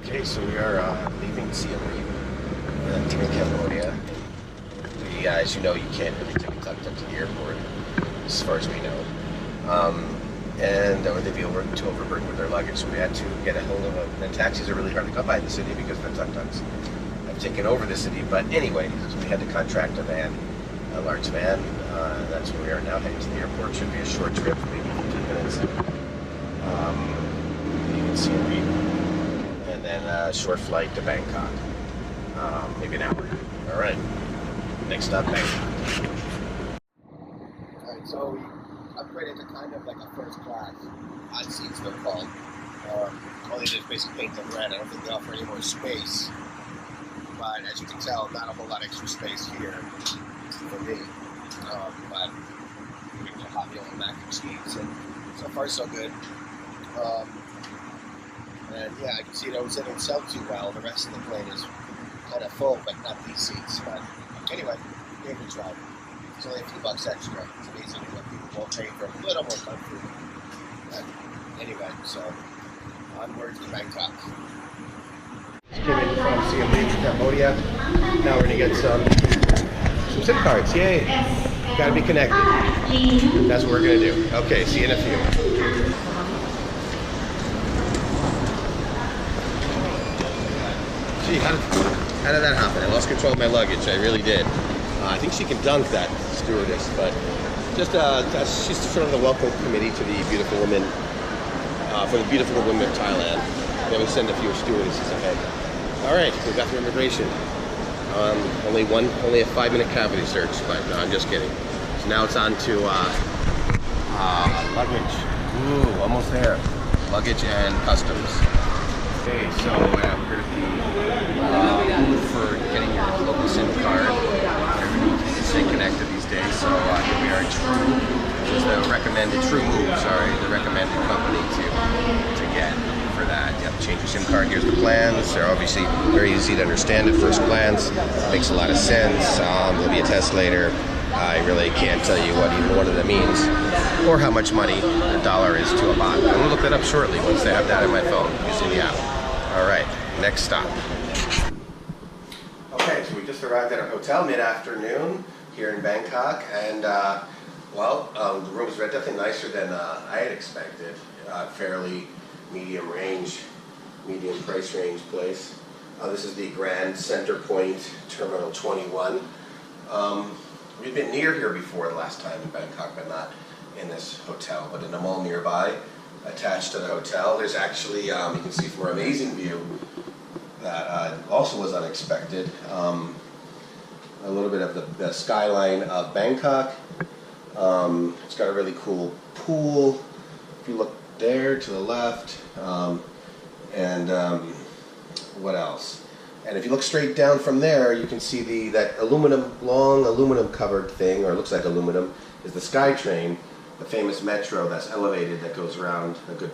Okay, so we are leaving Siem Reap to Cambodia. As you know, you can't really take a tuk-tuk to the airport, as far as we know. And they'd be too overburdened with their luggage, so we had to get a hold of them. And taxis are really hard to come by in the city because the tuk-tuks have taken over the city. But anyway, so we had to contract a van, a large van. That's where we are now, heading to the airport. Should be a short trip, maybe 15 minutes. Leaving Siem Reap. And then a short flight to Bangkok, maybe an hour. All right, next stop, Bangkok. All right, so we upgraded to kind of like a first class hot seats, they're called. All they did is basically paint them red. I don't think they offer any more space, but as you can tell, not a whole lot of extra space here for me. But we can hot meal and mac and cheese, and so far so good. And yeah, I can see it doesn't sell too well. The rest of the plane is kind of full, but not these seats. But anyway, gave it a try. It's only a few bucks extra. It's amazing what people will pay for a little more comfort. But anyway, so onwards to Bangkok. Just came in from Siem Reap, Cambodia. Now we're gonna get some SIM cards. Yay! Gotta be connected. That's what we're gonna do. Okay, see you in a few. Gee, how did that happen? I lost control of my luggage. I really did. I think she can dunk, that stewardess, but just she's sort of the welcome committee to the beautiful women, for the beautiful women of Thailand. Then we send a few stewardesses ahead. All right, we got through immigration. Only a 5-minute cavity search, but no, I'm just kidding. So now it's on to luggage. Ooh, almost there. Luggage and customs. Okay, so we're at the booth for getting your local SIM card. Everybody needs to stay connected these days, so here we are at True. This is the recommended the recommended company to get for that. You have to change your SIM card. Here's the plans. They're obviously very easy to understand at first glance. Makes a lot of sense. There'll be a test later. I really can't tell you what either one of them means, or how much money a dollar is to a baht. I'm going to look that up shortly once I have that in my phone using the app. All right, next stop. Okay, so we just arrived at our hotel mid-afternoon here in Bangkok, and the rooms were definitely nicer than I had expected. Fairly medium price range place. This is the Grande Centre Point Terminal 21. We've been near here before the last time in Bangkok, but not in this hotel, but in a mall nearby, attached to the hotel. There's actually, you can see from our amazing view that also was unexpected. A little bit of the skyline of Bangkok. It's got a really cool pool. If you look there to the left, what else? And if you look straight down from there, you can see that long aluminum covered thing, or it looks like aluminum, is the SkyTrain, the famous metro that's elevated that goes around a good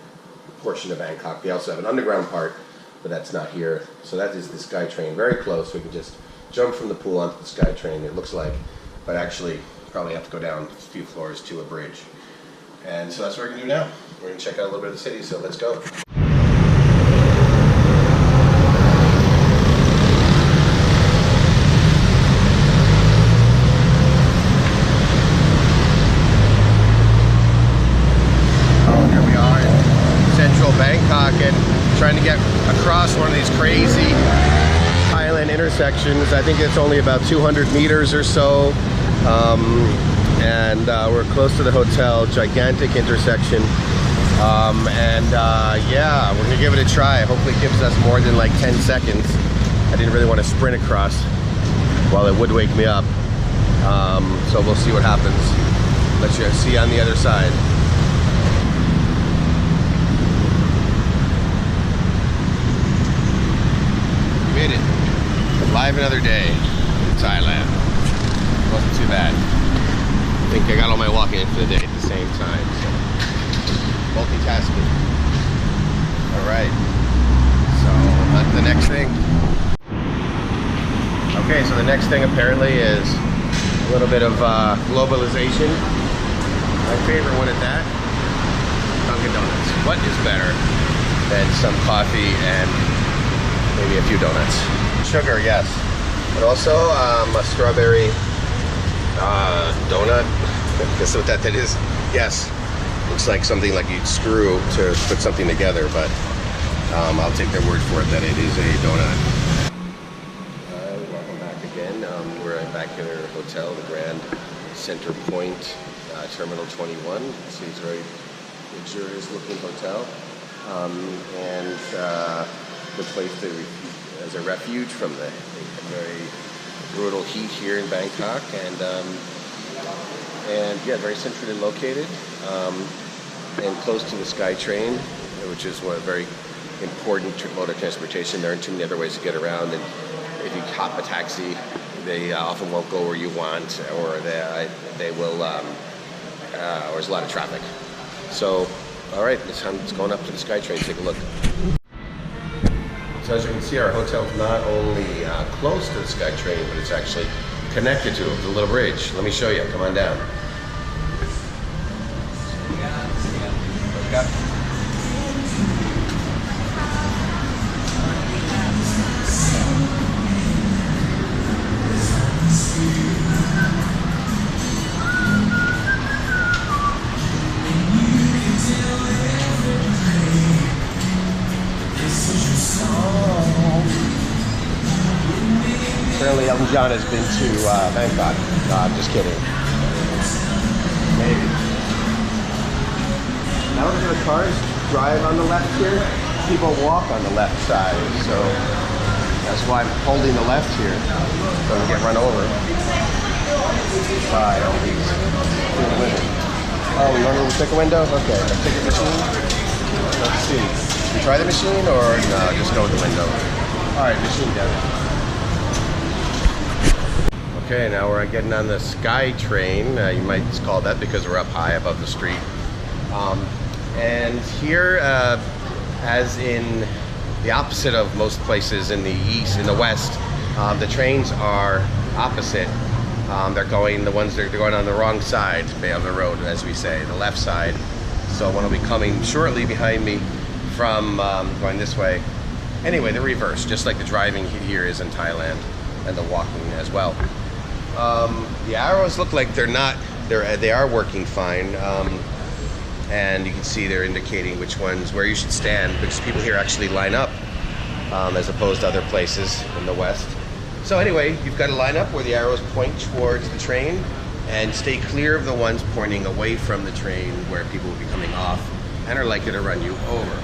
portion of Bangkok. We also have an underground part, but that's not here. So that is the SkyTrain, very close. We can just jump from the pool onto the SkyTrain, it looks like, but actually probably have to go down a few floors to a bridge. And so that's what we're going to do now. We're going to check out a little bit of the city, so let's go. Bangkok, and trying to get across one of these crazy island intersections. I think it's only about 200 meters or so, and we're close to the hotel. Gigantic intersection, yeah, we're gonna give it a try. Hopefully it gives us more than like 10 seconds. I didn't really want to sprint across, while it would wake me up, so we'll see what happens. Let you see on the other side. Live another day in Thailand. Wasn't too bad. I think I got all my walking in for the day at the same time. So multitasking. All right. So on to the next thing. Okay, so the next thing apparently is a little bit of globalization. My favorite one at that, Dunkin' Donuts. What is better than some coffee and maybe a few donuts. Sugar, yes. But also a strawberry donut. Guess what that is? Yes. Looks like something like you'd screw to put something together, but I'll take their word for it that it is a donut. Welcome back again. We're back at our hotel, the Grande Centre Point Terminal 21. It's a very luxurious looking hotel, and the place as a refuge from the very brutal heat here in Bangkok, and yeah, very centrally located, and close to the SkyTrain, which is a very important mode of transportation. There aren't too many other ways to get around, and if you hop a taxi, they often won't go where you want, or they will, or there's a lot of traffic. So, all right, it's going up to the SkyTrain. Take a look. So as you can see, our hotel is not only close to the SkyTrain, but it's actually connected to it with a little bridge. Let me show you. Come on down. Look up. Apparently Elton John has been to Bangkok. No, I'm just kidding. Maybe. Now look at the cars drive on the left here. People walk on the left side, so that's why I'm holding the left here. Don't get run over by all these women. Oh, we want to pick a window? Okay, a ticket machine. Let's see. We try the machine or no? Just go with the window. All right, machine down. Okay, now we're getting on the SkyTrain. You might call that because we're up high above the street. And here, as in the opposite of most places in the east, in the west, the trains are opposite. They're going on the wrong side of the road, as we say, the left side. So one will be coming shortly behind me from going this way. Anyway, they're reversed, just like the driving here is in Thailand, and the walking as well. The arrows look like they are working fine, and you can see they're indicating which ones, where you should stand, because people here actually line up, as opposed to other places in the west. So anyway, you've got to line up where the arrows point towards the train, and stay clear of the ones pointing away from the train where people will be coming off and are likely to run you over.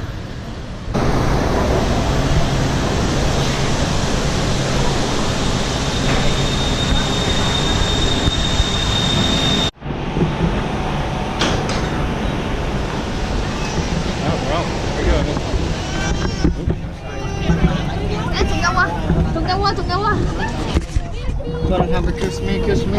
Gonna have a kiss me, kiss me.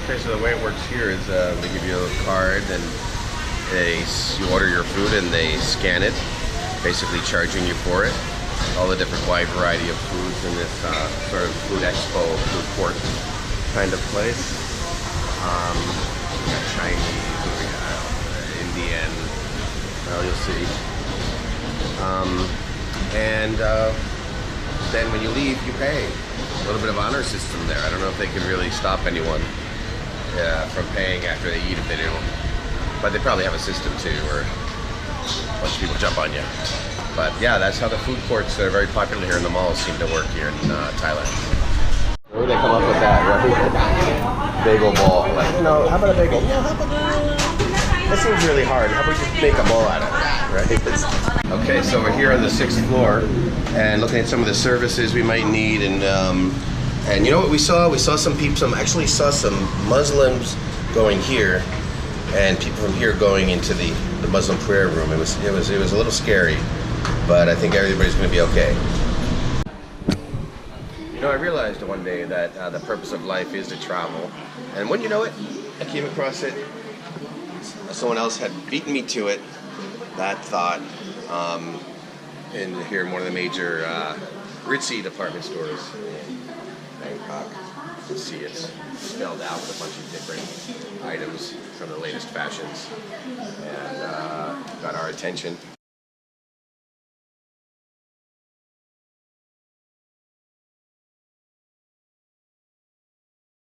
Okay, so the way it works here is they give you a card, and you order your food and they scan it, basically charging you for it. All the different wide variety of foods in this sort of food expo, food court kind of place. We got Chinese, we got Indian, well, you'll see. And then when you leave, you pay. A little bit of honor system there. I don't know if they can really stop anyone from paying after they eat if they do. But they probably have a system too, where a bunch of people jump on you. But yeah, that's how the food courts that are very popular here in the malls seem to work here in Thailand. Where did they come up with that, right? Bagel ball. Like, no, how about a bagel? No, how about that seems really hard. How about we just make a ball out of it, right? Okay, so we're here on the 6th floor and looking at some of the services we might need, and you know what we saw? We saw some people, actually saw some Muslims going here, and people from here going into the Muslim prayer room. It was a little scary, but I think everybody's going to be okay. You know, I realized one day that the purpose of life is to travel, and when you know it, I came across it. Someone else had beaten me to it. That thought in here in one of the major ritzy department stores in Bangkok. can see it's spelled out with a bunch of different items from the latest fashions, and got our attention.